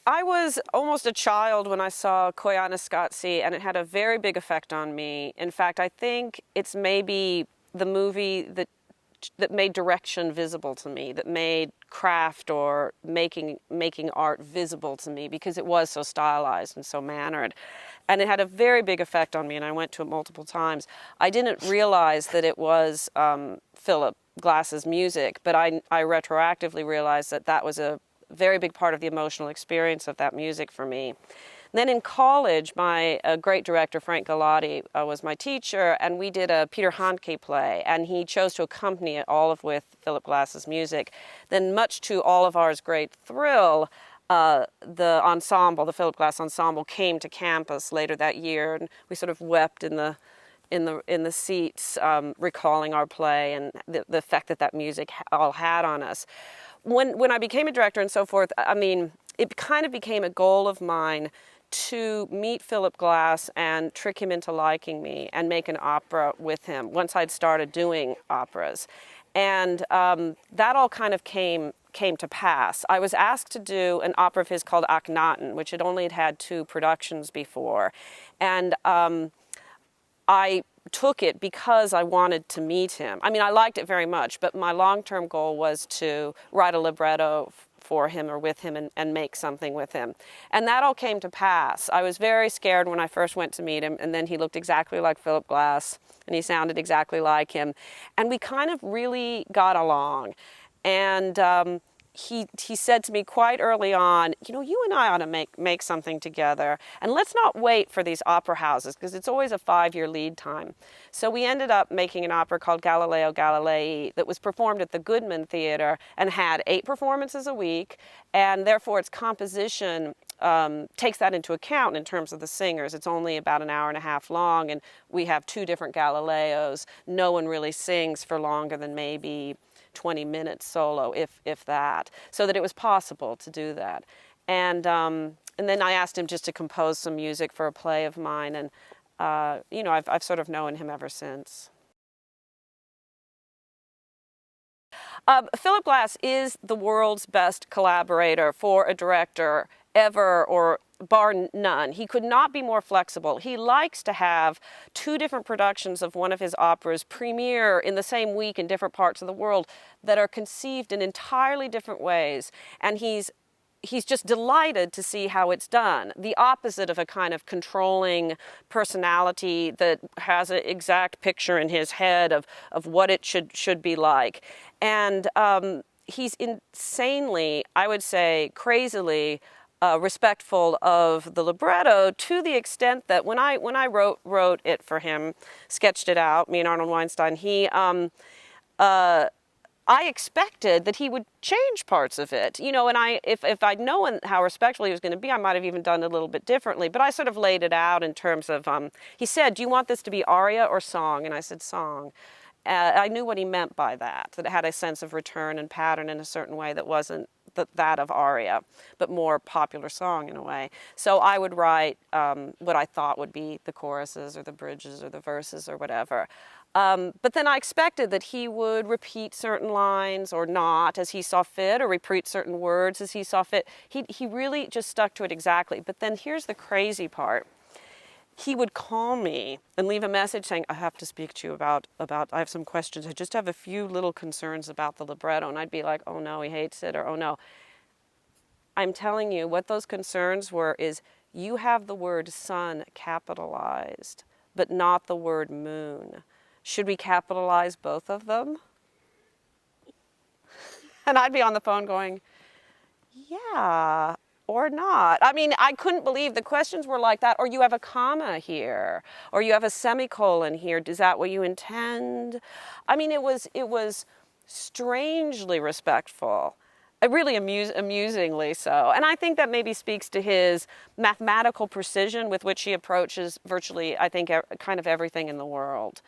I was almost a child when I saw Koyaanisqatsi, and it had a very big effect on me. In fact, I think it's maybe the movie that made direction visible to me, that made craft or making art visible to me, because it was so stylized and so mannered. And it had a very big effect on me, and I went to it multiple times. I didn't realize that it was Philip Glass's music, but I retroactively realized that that was a very big part of the emotional experience of that music for me. Then in college, my great director, Frank Galati, was my teacher, and we did a Peter Handke play, and he chose to accompany it all with Philip Glass's music. Then, much to all of ours great thrill, the ensemble, the Philip Glass ensemble, came to campus later that year, and we sort of wept in the seats, recalling our play and the effect that music all had on us. When I became a director and so forth, I mean, it kind of became a goal of mine to meet Philip Glass and trick him into liking me and make an opera with him once I'd started doing operas. And that all kind of came to pass. I was asked to do an opera of his called Akhenaten, which had only had 2 productions before. And I took it because I wanted to meet him. I mean, I liked it very much, but my long-term goal was to write a libretto for him or with him and make something with him. And that all came to pass. I was very scared when I first went to meet him, and then he looked exactly like Philip Glass, and he sounded exactly like him. And we kind of really got along. And he said to me quite early on, you know, you and I ought to make something together, and let's not wait for these opera houses, because it's always a 5-year lead time. So we ended up making an opera called Galileo Galilei that was performed at the Goodman Theater and had 8 performances a week, and therefore its composition takes that into account in terms of the singers. It's only about an hour and a half long, and we have 2 different Galileos. No one really sings for longer than maybe 20 minutes solo, if that, so that it was possible to do that. And then I asked him just to compose some music for a play of mine, and you know, I've sort of known him ever since. Philip Glass is the world's best collaborator for a director ever, or bar none. He could not be more flexible. He likes to have 2 different productions of one of his operas premiere in the same week in different parts of the world that are conceived in entirely different ways. And he's just delighted to see how it's done. The opposite of a kind of controlling personality that has an exact picture in his head of what it should be like. And he's insanely, I would say crazily, respectful of the libretto, to the extent that when I wrote it for him, sketched it out, me and Arnold Weinstein, I expected that he would change parts of it, you know, and if I'd known how respectful he was going to be, I might have even done it a little bit differently. But I sort of laid it out in terms of, he said, "Do you want this to be aria or song?" And I said, "Song." I knew what he meant by that it had a sense of return and pattern in a certain way that wasn't that of aria, but more popular song in a way. So I would write what I thought would be the choruses or the bridges or the verses or whatever. But then I expected that he would repeat certain lines or not as he saw fit, or repeat certain words as he saw fit. He really just stuck to it exactly. But then here's the crazy part. He would call me and leave a message saying, "I have to speak to you about I have some questions. I just have a few little concerns about the libretto." And I'd be like, "Oh no, he hates it," or "Oh no." I'm telling you, what those concerns were is, you have the word sun capitalized, but not the word moon. Should we capitalize both of them? And I'd be on the phone going, yeah, or not. I mean, I couldn't believe the questions were like that. Or you have a comma here, or you have a semicolon here. Is that what you intend? I mean, it was strangely respectful. Really amusingly so. And I think that maybe speaks to his mathematical precision with which he approaches virtually, I think, kind of everything in the world.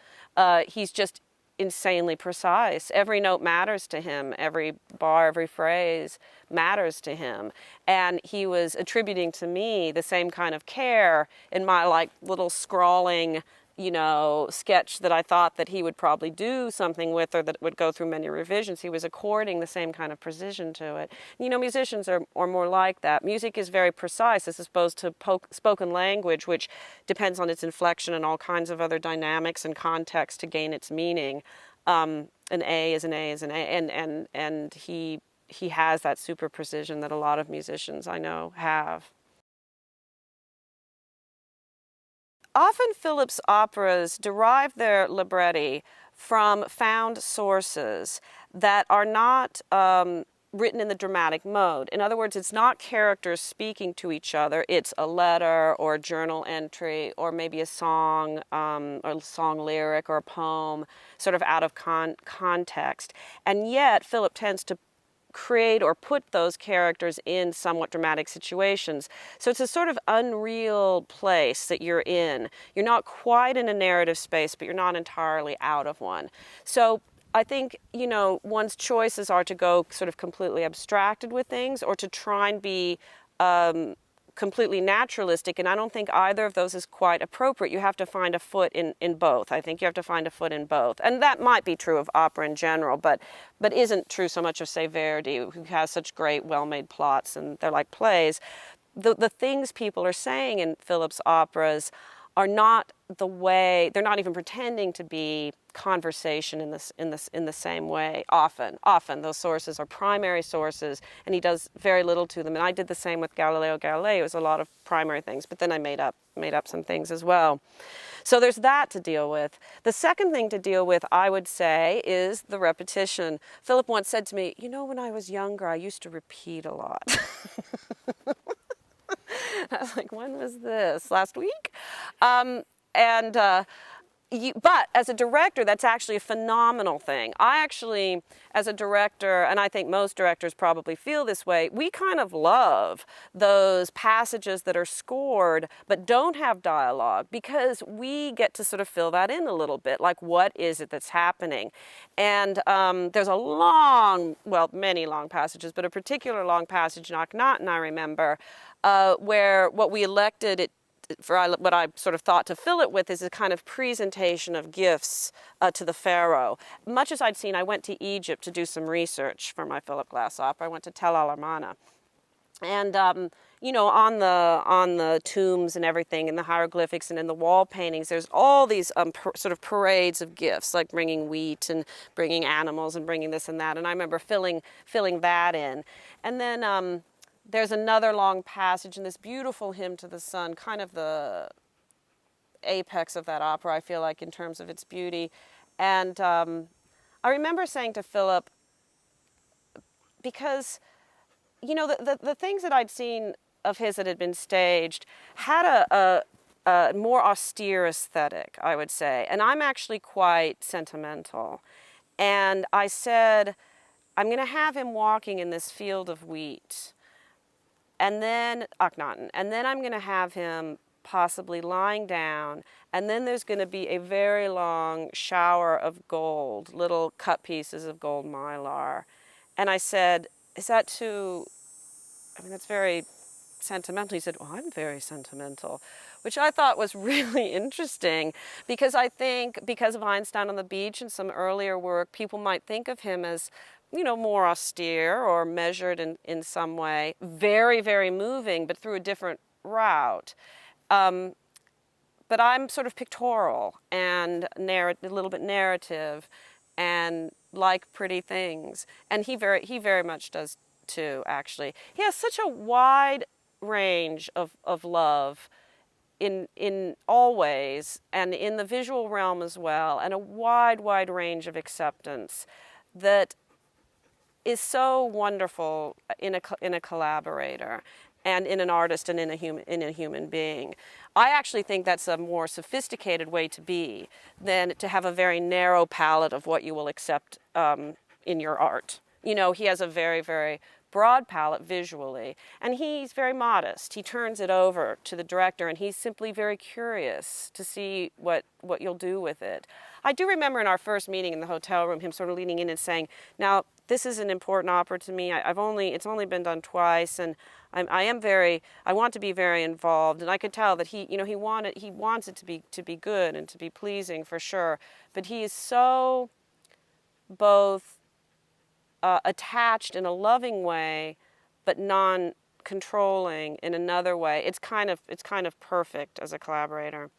He's just insanely precise. Every note matters to him. Every bar, every phrase matters to him. And he was attributing to me the same kind of care in my like little scrawling you know, sketch that I thought that he would probably do something with, or that would go through many revisions. He was according the same kind of precision to it. You know, musicians are more like that. Music is very precise as opposed to spoken language, which depends on its inflection and all kinds of other dynamics and context to gain its meaning. An A is an A is an A, and he has that super precision that a lot of musicians I know have. Often Philp's operas derive their libretti from found sources that are not written in the dramatic mode. In other words, it's not characters speaking to each other. It's a letter or a journal entry or maybe a song or a song lyric or a poem sort of out of context. And yet Philp tends to create or put those characters in somewhat dramatic situations. So it's a sort of unreal place that you're in. You're not quite in a narrative space, but you're not entirely out of one. So I think, you know, one's choices are to go sort of completely abstracted with things or to try and be completely naturalistic, and I don't think either of those is quite appropriate. You have to find a foot in both. I think you have to find a foot in both. And that might be true of opera in general, but isn't true so much of, say, Verdi, who has such great, well-made plots, and they're like plays. The things people are saying in Philp's operas are not the way, they're not even pretending to be conversation in the same way. Often those sources are primary sources, and he does very little to them. And I did the same with Galileo Galilei. It was a lot of primary things, but then I made up some things as well. So there's that to deal with. The second thing to deal with, I would say, is the repetition. Philp once said to me, you know, when I was younger, I used to repeat a lot. I was like, when was this? Last week? But as a director, that's actually a phenomenal thing. I actually, as a director, and I think most directors probably feel this way, we kind of love those passages that are scored but don't have dialogue, because we get to sort of fill that in a little bit, like what is it that's happening? And there's a long, well, many long passages, but a particular long passage in Akhenaten, I remember, where what we elected it what I sort of thought to fill it with is a kind of presentation of gifts to the pharaoh. Much as I'd seen, I went to Egypt to do some research for my Philp Glass opera. I went to Tel Al Amarna. And, you know, on the tombs and everything, and the hieroglyphics and in the wall paintings, there's all these sort of parades of gifts, like bringing wheat and bringing animals and bringing this and that. And I remember filling that in. And then there's another long passage in this beautiful hymn to the sun, kind of the apex of that opera, I feel like, in terms of its beauty. And I remember saying to Philp, because, you know, the things that I'd seen of his that had been staged had a more austere aesthetic, I would say. And I'm actually quite sentimental. And I said, I'm going to have him walking in this field of wheat. And then Akhenaten, and then I'm going to have him possibly lying down, and then there's going to be a very long shower of gold, little cut pieces of gold mylar. And I said, is that too, I mean, that's very sentimental. He said, well, I'm very sentimental, which I thought was really interesting, because I think because of Einstein on the Beach and some earlier work, people might think of him as, you know, more austere or measured in some way. Very, very moving, but through a different route. But I'm sort of pictorial and a little bit narrative, and like pretty things. And he very much does too, actually. He has such a wide range of love in all ways, and in the visual realm as well, and a wide range of acceptance that is so wonderful in a collaborator, and in an artist, and in a human being. I actually think that's a more sophisticated way to be than to have a very narrow palette of what you will accept in your art. You know, he has a very broad palette visually. And he's very modest. He turns it over to the director, and he's simply very curious to see what you'll do with it. I do remember in our first meeting in the hotel room, him sort of leaning in and saying, now, this is an important opera to me. It's only been done twice, and I want to be very involved. And I could tell that he wants it to be good and to be pleasing for sure. But he is so both attached in a loving way, but non-controlling in another way. It's kind of perfect as a collaborator.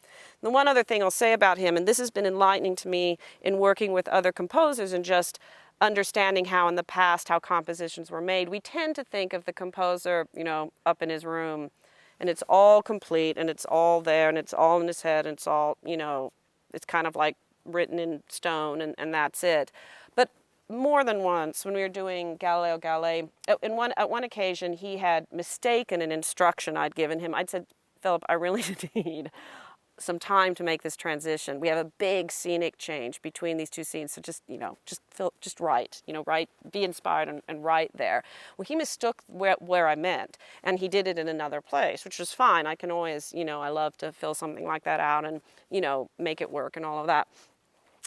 The one other thing I'll say about him, and this has been enlightening to me in working with other composers and just understanding how in the past how compositions were made. We tend to think of the composer, up in his room, and it's all complete, and it's all there, and it's all in his head, and it's all, it's kind of like written in stone, and that's it. But more than once, when we were doing Galileo Galilei, at one occasion, he had mistaken an instruction I'd given him. I'd said, Philip, I really need some time to make this transition. We have a big scenic change between these two scenes, so just write, be inspired and write there. Well, he mistook where I meant, and he did it in another place, which was fine. I can always, I love to fill something like that out and, make it work and all of that.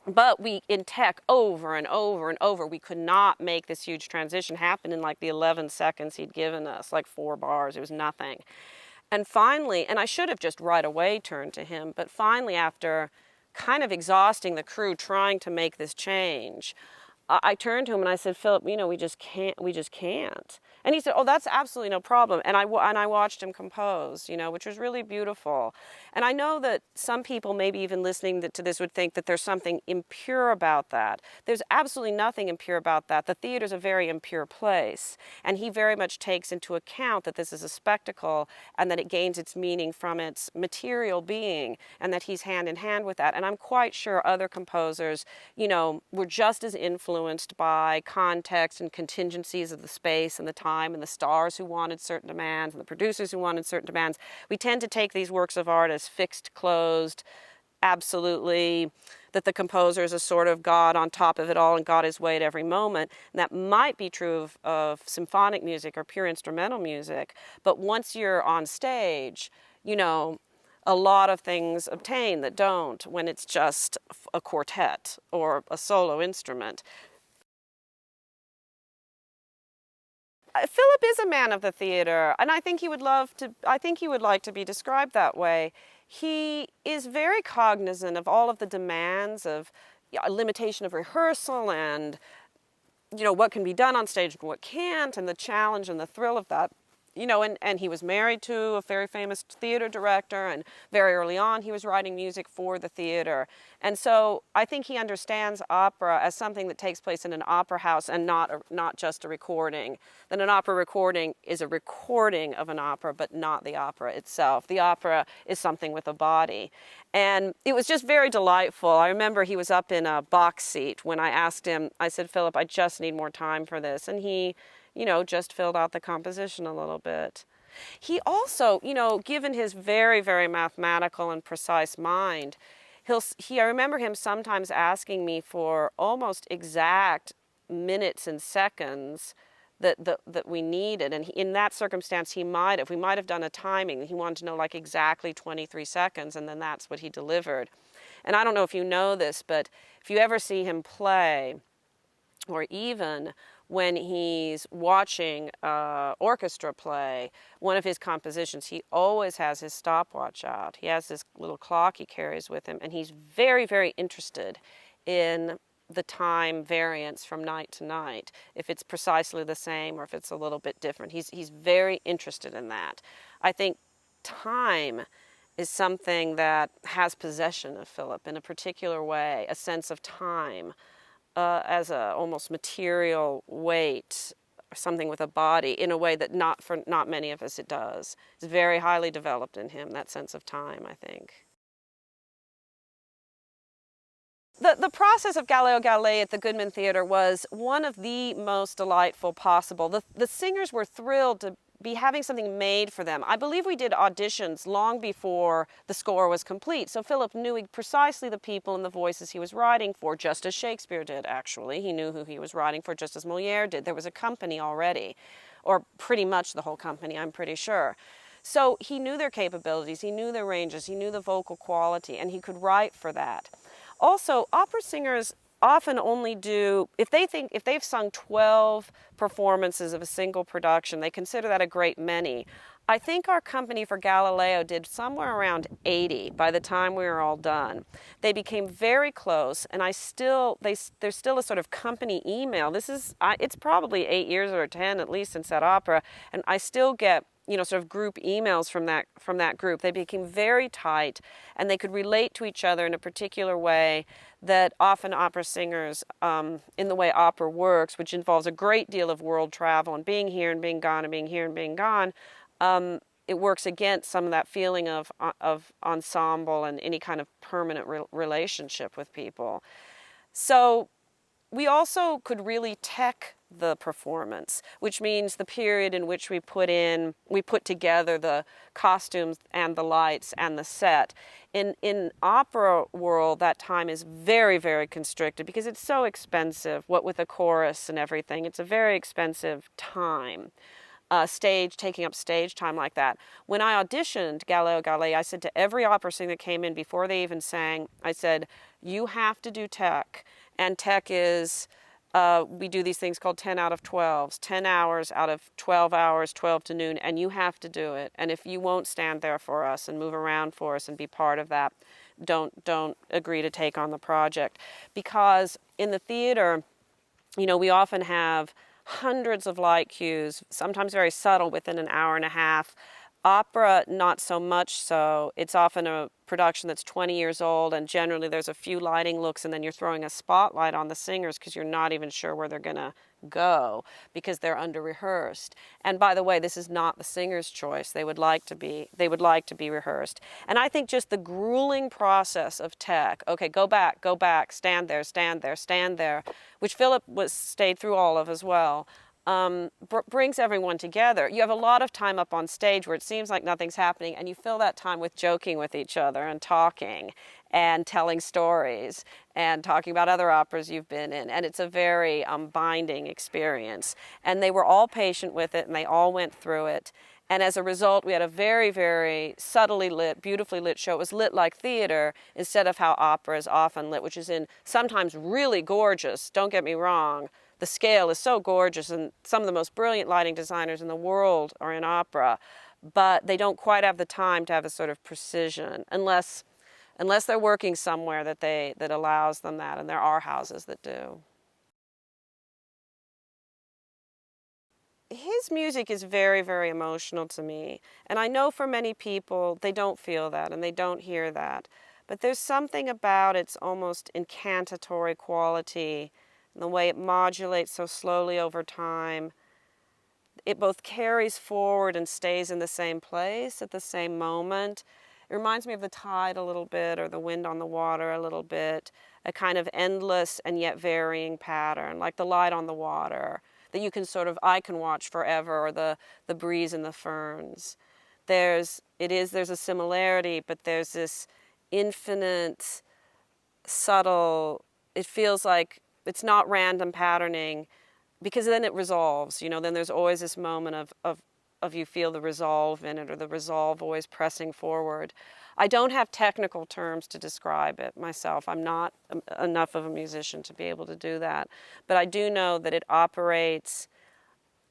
But in tech, over and over and over, we could not make this huge transition happen in like the 11 seconds he'd given us, like 4 bars. It was nothing. And finally, and I should have just right away turned to him, but finally, after kind of exhausting the crew trying to make this change, I turned to him and I said, Philip, we just can't. And he said, oh, that's absolutely no problem. And I watched him compose, which was really beautiful. And I know that some people, maybe even listening to this, would think that there's something impure about that. There's absolutely nothing impure about that. The theater's a very impure place. And he very much takes into account that this is a spectacle and that it gains its meaning from its material being, and that he's hand in hand with that. And I'm quite sure other composers, were just as influenced by context and contingencies of the space and the time and the stars who wanted certain demands and the producers who wanted certain demands. We tend to take these works of art as fixed, closed, absolutely, that the composer is a sort of God on top of it all and got his way at every moment. And that might be true of symphonic music or pure instrumental music. But once you're on stage, a lot of things obtain that don't when it's just a quartet or a solo instrument. Philip is a man of the theater, and I think he would like to be described that way. He is very cognizant of all of the demands of a limitation of rehearsal and, what can be done on stage and what can't, and the challenge and the thrill of that. And he was married to a very famous theater director, and very early on he was writing music for the theater. And so I think he understands opera as something that takes place in an opera house and not just a recording. That an opera recording is a recording of an opera, but not the opera itself. The opera is something with a body. And it was just very delightful. I remember he was up in a box seat when I asked him, I said, Philip, I just need more time for this. And he just filled out the composition a little bit. He also, given his very, very mathematical and precise mind, I remember him sometimes asking me for almost exact minutes and seconds that we needed. And in that circumstance, we might have done a timing. He wanted to know like exactly 23 seconds, and then that's what he delivered. And I don't know if you know this, but if you ever see him play, or even when he's watching orchestra play, one of his compositions, he always has his stopwatch out. He has this little clock he carries with him, and he's very, very interested in the time variance from night to night, if it's precisely the same or if it's a little bit different. He's very interested in that. I think time is something that has possession of Philip in a particular way, a sense of time, as a almost material weight, or something with a body, in a way that not many of us it does. It's very highly developed in him, that sense of time, I think. The process of Galileo Galilei at the Goodman Theater was one of the most delightful possible. The singers were thrilled be having something made for them. I believe we did auditions long before the score was complete. So Philip knew precisely the people and the voices he was writing for, just as Shakespeare did, actually. He knew who he was writing for, just as Moliere did. There was a company already, or pretty much the whole company, I'm pretty sure. So he knew their capabilities, he knew their ranges, he knew the vocal quality, and he could write for that. Also, opera singers often only do, if they've sung 12 performances of a single production, they consider that a great many. I think our company for Galileo did somewhere around 80 by the time we were all done. They became very close, and there's still a sort of company email. It's probably 8 years or 10 at least since that opera, and I still get sort of group emails from that group. They became very tight, and they could relate to each other in a particular way that often opera singers, in the way opera works, which involves a great deal of world travel and being here and being gone and being here and being gone, it works against some of that feeling of ensemble and any kind of permanent relationship with people. So we also could really tech the performance, which means the period in which we put together the costumes and the lights and the set. In opera world, that time is very, very constricted because it's so expensive, what with a chorus and everything. It's a very expensive time. Taking up stage time like that. When I auditioned Galileo Galilei, I said to every opera singer that came in before they even sang, I said, you have to do tech. And tech is, we do these things called 10 out of 12s, 10 hours out of 12 hours, 12 to noon, and you have to do it. And if you won't stand there for us and move around for us and be part of that, don't agree to take on the project. Because in the theater, we often have hundreds of light cues, sometimes very subtle within an hour and a half. Opera, not so much so. It's often a production that's 20 years old, and generally there's a few lighting looks, and then you're throwing a spotlight on the singers because you're not even sure where they're going to go because they're under-rehearsed. And by the way, this is not the singer's choice. They would like to be rehearsed. And I think just the grueling process of tech, okay, go back, stand there, stand there, stand there, which Philip stayed through all of as well, brings everyone together. You have a lot of time up on stage where it seems like nothing's happening, and you fill that time with joking with each other and talking and telling stories and talking about other operas you've been in, and it's a very binding experience. And they were all patient with it, and they all went through it. And as a result, we had a very, very subtly lit, beautifully lit show. It was lit like theater instead of how opera is often lit, which is sometimes really gorgeous, don't get me wrong. The scale is so gorgeous, and some of the most brilliant lighting designers in the world are in opera, but they don't quite have the time to have a sort of precision unless they're working somewhere that allows them that, and there are houses that do. His music is very, very emotional to me, and I know for many people they don't feel that and they don't hear that, but there's something about its almost incantatory quality and the way it modulates so slowly over time. It both carries forward and stays in the same place at the same moment. It reminds me of the tide a little bit, or the wind on the water a little bit, a kind of endless and yet varying pattern, like the light on the water, that I can watch forever, or the breeze in the ferns. There's a similarity, but there's this infinite, subtle, it feels like it's not random patterning, because then it resolves, then there's always this moment of you feel the resolve in it, or the resolve always pressing forward. I don't have technical terms to describe it myself. I'm not enough of a musician to be able to do that. But I do know that it operates,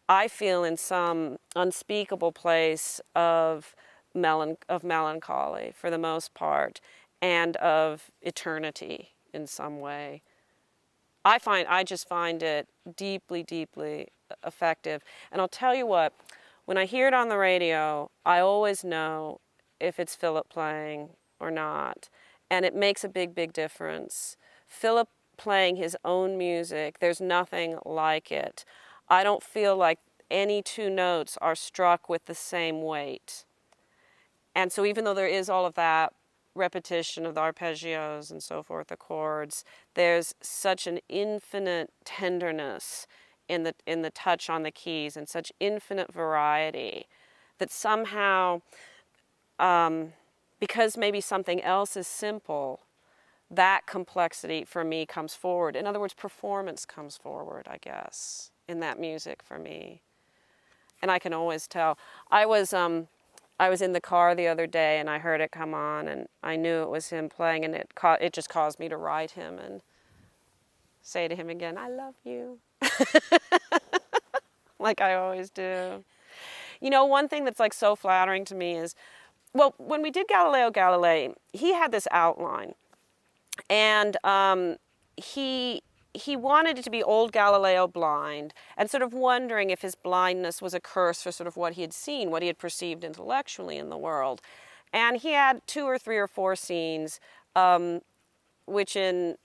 I feel, in some unspeakable place of melancholy for the most part, and of eternity in some way. I just find it deeply, deeply effective. And I'll tell you what, when I hear it on the radio, I always know if it's Philp playing or not. And it makes a big, big difference. Philp playing his own music, there's nothing like it. I don't feel like any two notes are struck with the same weight. And so even though there is all of that repetition of the arpeggios and so forth, the chords, there's such an infinite tenderness in the touch on the keys and such infinite variety that somehow, because maybe something else is simple, that complexity for me comes forward. In other words, performance comes forward, I guess, in that music for me. And I can always tell. I was in the car the other day and I heard it come on and I knew it was him playing, and it just caused me to write him and say to him again, I love you. Like I always do. You know, one thing that's like so flattering to me is, well, when we did Galileo Galilei, he had this outline. And he wanted it to be old Galileo blind, and sort of wondering if his blindness was a curse for sort of what he had seen, what he had perceived intellectually in the world. And he had 2 or 3 or 4 scenes, which in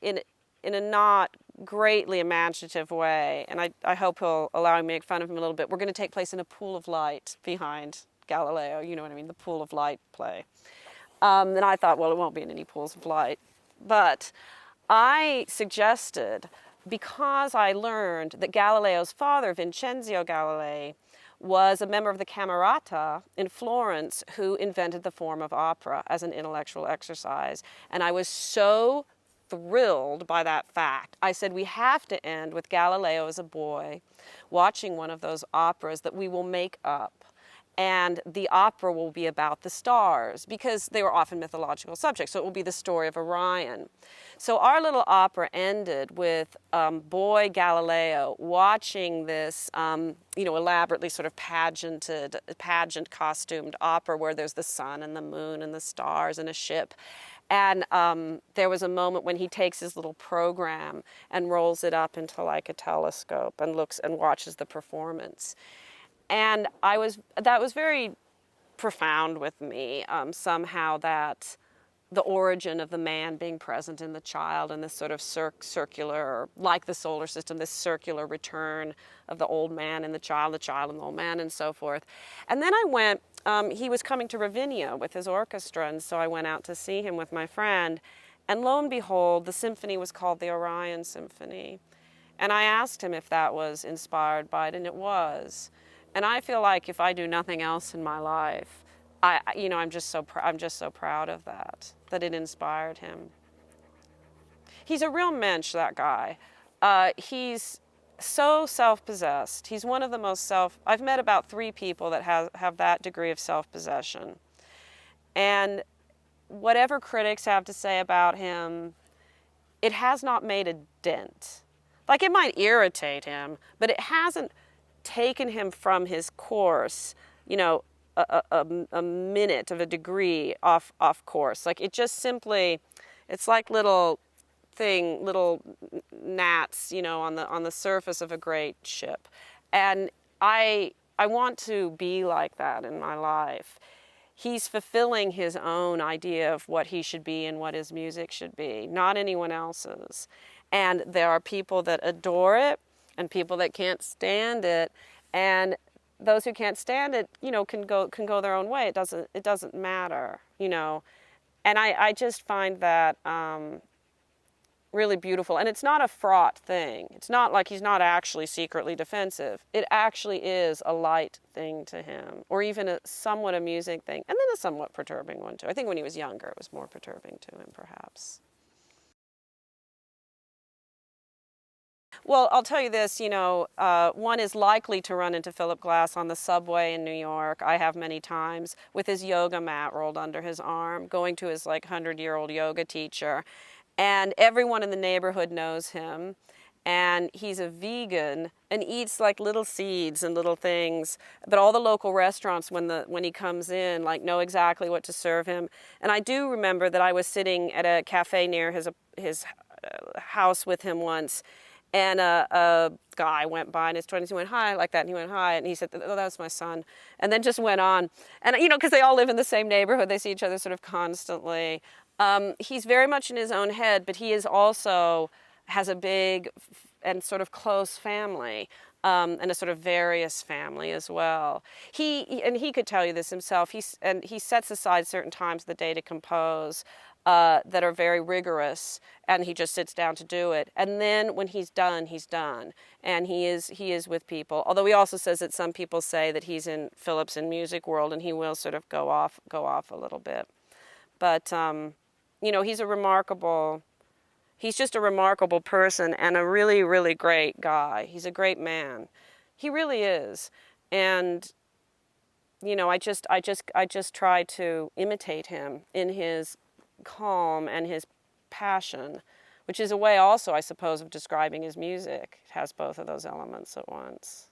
a not greatly imaginative way, and I hope he'll allow me to make fun of him a little bit, we're going to take place in a pool of light behind Galileo, you know what I mean, the pool of light play. And I thought, well, it won't be in any pools of light. But I suggested, because I learned that Galileo's father, Vincenzo Galilei, was a member of the Camerata in Florence who invented the form of opera as an intellectual exercise. And I was so thrilled by that fact. I said, we have to end with Galileo as a boy watching one of those operas that we will make up. And the opera will be about the stars, because they were often mythological subjects. So it will be the story of Orion. So our little opera ended with boy Galileo watching this, elaborately sort of pageant costumed opera where there's the sun and the moon and the stars and a ship. And there was a moment when he takes his little program and rolls it up into like a telescope and looks and watches the performance. And that was very profound with me, somehow, that the origin of the man being present in the child, and this sort of circular, like the solar system, this circular return of the old man and the child and the old man, and so forth. And then I went, he was coming to Ravinia with his orchestra, and so I went out to see him with my friend. And lo and behold, the symphony was called the Orion Symphony. And I asked him if that was inspired by it, and it was. And I feel like if I do nothing else in my life, I'm just so proud of that it inspired him. He's a real mensch, that guy. He's so self-possessed. He's one of the most I've met about 3 people that have that degree of self-possession. And whatever critics have to say about him, it has not made a dent. Like, it might irritate him, but it hasn't taken him from his course, a minute of a degree off course. Like, it just simply, it's like little gnats, on the surface of a great ship. And I want to be like that in my life. He's fulfilling his own idea of what he should be and what his music should be, not anyone else's. And there are people that adore it and people that can't stand it, and those who can't stand it, can go their own way. It doesn't matter, And I just find that really beautiful. And it's not a fraught thing. It's not like he's not actually secretly defensive. It actually is a light thing to him, or even a somewhat amusing thing, and then a somewhat perturbing one too. I think when he was younger, it was more perturbing to him, perhaps. Well, I'll tell you this, one is likely to run into Philip Glass on the subway in New York. I have many times, with his yoga mat rolled under his arm, going to his 100-year-old yoga teacher. And everyone in the neighborhood knows him. And he's a vegan and eats little seeds and little things. But all the local restaurants, when he comes in, know exactly what to serve him. And I do remember that I was sitting at a cafe near his house with him once. And a guy went by in his 20s, he went, hi, like that, and he went, hi, and he said, oh, that was my son, and then just went on. And, because they all live in the same neighborhood, they see each other sort of constantly. He's very much in his own head, but he is also has a big and sort of close family. and a sort of various family as well. He could tell you this himself. He sets aside certain times of the day to compose that are very rigorous, and he just sits down to do it. And then when he's done, and he is with people. Although he also says that some people say that he's in Philp's in music world, and he will sort of go off a little bit. But you know, he's just a remarkable person and a really, really great guy. He's a great man. He really is. And, you know, I just try to imitate him in his calm and his passion, which is a way also, I suppose, of describing his music. It has both of those elements at once.